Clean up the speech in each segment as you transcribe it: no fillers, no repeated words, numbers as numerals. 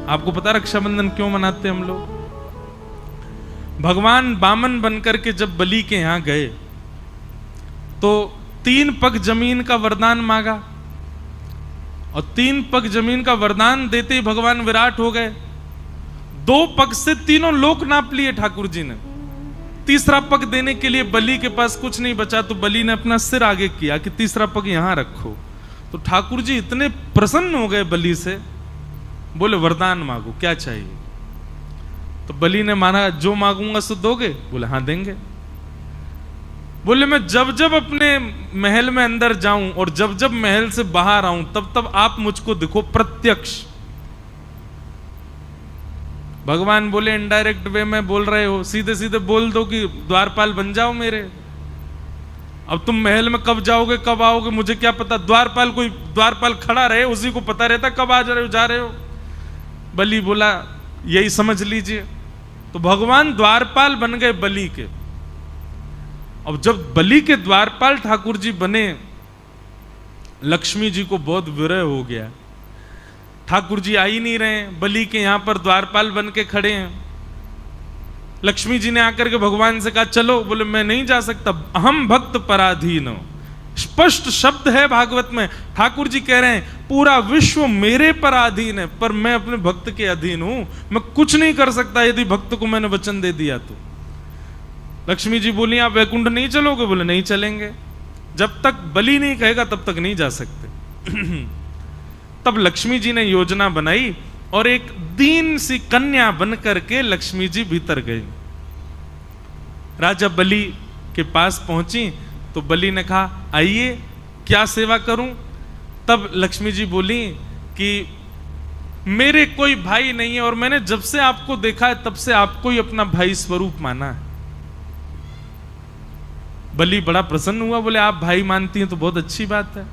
आपको पता रक्षाबंधन क्यों मनाते हैं हम लोग? भगवान बामन बनकर के जब बलि के यहां गए तो 3 पग जमीन का वरदान मांगा, और 3 पग जमीन का वरदान देते ही भगवान विराट हो गए। 2 पग से तीनों लोक नाप लिए ठाकुर जी ने। तीसरा पग देने के लिए बलि के पास कुछ नहीं बचा, तो बलि ने अपना सिर आगे किया कि तीसरा पग यहां रखो। तो ठाकुर जी इतने प्रसन्न हो गए बलि से, बोले वरदान मांगो, क्या चाहिए? तो बलि ने माना जो मांगूंगा सो दोगे? बोले हाँ देंगे। बोले मैं जब जब अपने महल में अंदर जाऊं और जब जब महल से बाहर आऊं तब तब आप मुझको दिखो प्रत्यक्ष। भगवान बोले इनडायरेक्ट वे में बोल रहे हो, सीधे सीधे बोल दो कि द्वारपाल बन जाओ मेरे। अब तुम महल में कब जाओगे कब आओगे मुझे क्या पता? द्वारपाल कोई द्वारपाल खड़ा रहे, उसी को पता रहता कब आ जा रहे हो। बलि बोला यही समझ लीजिए। तो भगवान द्वारपाल बन गए बलि के। अब जब बलि के द्वारपाल ठाकुर जी बने, लक्ष्मी जी को बहुत विरह हो गया। ठाकुर जी आ ही नहीं रहे, बलि के यहां पर द्वारपाल बन के खड़े हैं। लक्ष्मी जी ने आकर के भगवान से कहा चलो। बोले मैं नहीं जा सकता, अहम भक्त पराधीन हो। स्पष्ट शब्द है भागवत में, ठाकुर जी कह रहे हैं पूरा विश्व मेरे पराधीन है, पर मैं अपने भक्त के अधीन हूं, मैं कुछ नहीं कर सकता यदि भक्त को मैंने वचन दे दिया तो। लक्ष्मी जी बोली आप वैकुंठ नहीं चलोगे? बोले नहीं चलेंगे, जब तक बलि नहीं कहेगा तब तक नहीं जा सकते। तब लक्ष्मी जी ने योजना बनाई और एक दीन सी कन्या बन करके लक्ष्मी जी भीतर गई। राजा बलि के पास पहुंची तो बलि ने कहा आइए क्या सेवा करूं? तब लक्ष्मी जी बोली कि मेरे कोई भाई नहीं है और मैंने जब से आपको देखा है तब से आपको ही अपना भाई स्वरूप माना है। बलि बड़ा प्रसन्न हुआ, बोले आप भाई मानती हैं तो बहुत अच्छी बात है।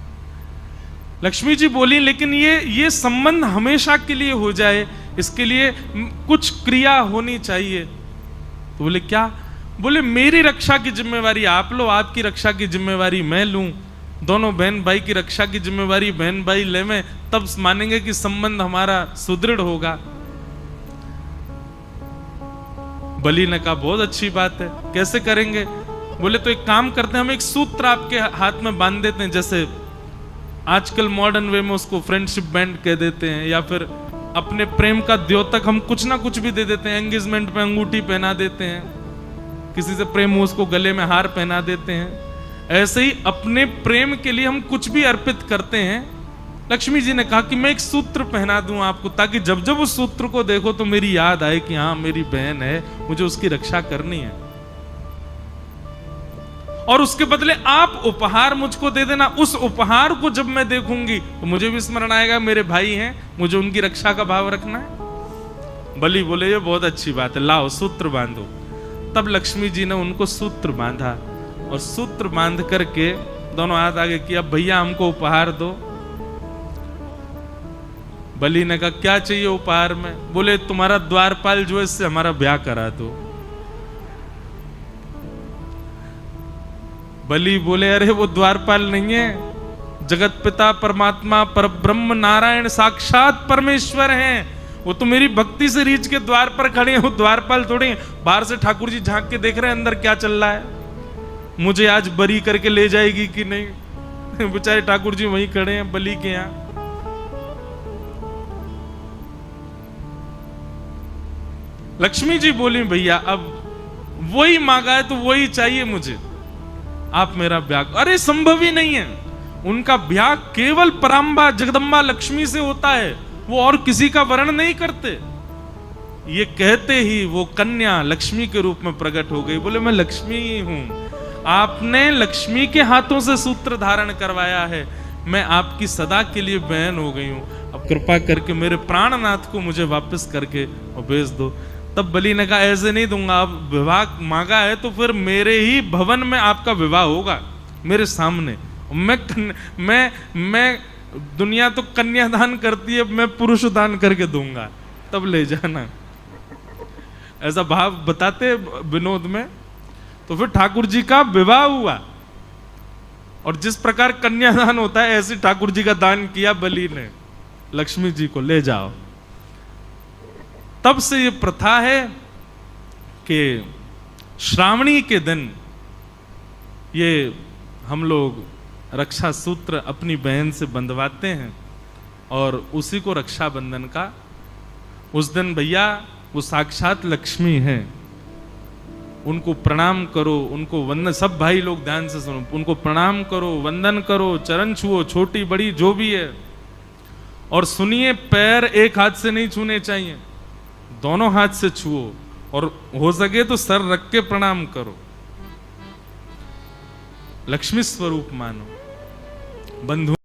लक्ष्मी जी बोली लेकिन ये संबंध हमेशा के लिए हो जाए, इसके लिए कुछ क्रिया होनी चाहिए। तो बोले क्या? बोले मेरी रक्षा की जिम्मेवारी आप लो, आपकी रक्षा की जिम्मेवारी मैं लूं, दोनों बहन भाई की रक्षा की जिम्मेवारी बहन भाई ले में, तब मानेंगे कि संबंध हमारा सुदृढ़ होगा। बलि ने कहा बहुत अच्छी बात है, कैसे करेंगे? बोले तो एक काम करते हैं, हम एक सूत्र आपके हाथ में बांध देते हैं, जैसे आजकल मॉडर्न वे में उसको फ्रेंडशिप बैंड कह देते हैं, या फिर अपने प्रेम का द्योतक हम कुछ ना कुछ भी दे देते हैं। एंगेजमेंट पे अंगूठी पहना देते हैं, किसी से प्रेम हो उसको गले में हार पहना देते हैं। ऐसे ही अपने प्रेम के लिए हम कुछ भी अर्पित करते हैं। लक्ष्मी जी ने कहा कि मैं एक सूत्र पहना दूं आपको, ताकि जब जब उस सूत्र को देखो तो मेरी याद आए कि हाँ मेरी बहन है, मुझे उसकी रक्षा करनी है। और उसके बदले आप उपहार मुझको दे देना। उस उपहार को जब मैं देखूंगी तो मुझे भी स्मरण आएगा मेरे भाई हैं, मुझे उनकी रक्षा का भाव रखना है। बलि बोले ये बहुत अच्छी बात है, लाओ सूत्र बांधो। तब लक्ष्मी जी ने उनको सूत्र बांधा और सूत्र बांध करके दोनों हाथ आगे किया, भैया हमको उपहार दो। बलि ने कहा क्या चाहिए उपहार में? बोले तुम्हारा द्वारपाल जो है इससे हमारा ब्याह करा दो। बलि बोले अरे वो द्वारपाल नहीं है, जगत पिता परमात्मा परब्रह्म नारायण साक्षात परमेश्वर हैं, वो तो मेरी भक्ति से रीछ के द्वार पर खड़े हैं, वो द्वारपाल थोड़े। बाहर से ठाकुर जी झांक के देख रहे हैं अंदर क्या चल रहा है, मुझे आज बरी करके ले जाएगी कि नहीं। बेचारे ठाकुर जी वहीं खड़े हैं बलि के यहां। लक्ष्मी जी बोली भैया अब वही मांगा है तो वही चाहिए मुझे, आप मेरा ब्याह। अरे संभव ही नहीं है, उनका ब्याह केवल पराम्बा जगदम्बा लक्ष्मी से होता है, वो और किसी का वर्ण नहीं करते। ये कहते ही वो कन्या लक्ष्मी के रूप में प्रकट हो गई। बोले मैं लक्ष्मी ही हूं, आपने लक्ष्मी के हाथों से सूत्र धारण करवाया है, मैं आपकी सदा के लिए बहन हो गई हूं, अब कृपा करके मेरे प्राणनाथ को मुझे वापस करके और भेज दो। तब बलि ने कहा ऐसे नहीं दूंगा, अब विवाह मांगा है तो फिर मेरे ही भवन में आपका विवाह होगा, मेरे सामने। मैं दुनिया तो कन्यादान करती है, मैं पुरुष दान करके दूंगा, तब ले जाना। ऐसा भाव बताते विनोद में। तो फिर ठाकुर जी का विवाह हुआ और जिस प्रकार कन्यादान होता है ऐसे ठाकुर जी का दान किया बलि ने, लक्ष्मी जी को ले जाओ। तब से ये प्रथा है कि श्रावणी के दिन ये हम लोग रक्षा सूत्र अपनी बहन से बंधवाते हैं और उसी को रक्षाबंधन का, उस दिन भैया वो साक्षात लक्ष्मी है, उनको प्रणाम करो, उनको वंदन, सब भाई लोग ध्यान से सुनो, उनको प्रणाम करो, वंदन करो, चरण छुओ, छोटी बड़ी जो भी है। और सुनिए, पैर एक हाथ से नहीं छूने चाहिए, दोनों हाथ से छुओ, और हो सके तो सर रख के प्रणाम करो, लक्ष्मी स्वरूप मानो। बंधु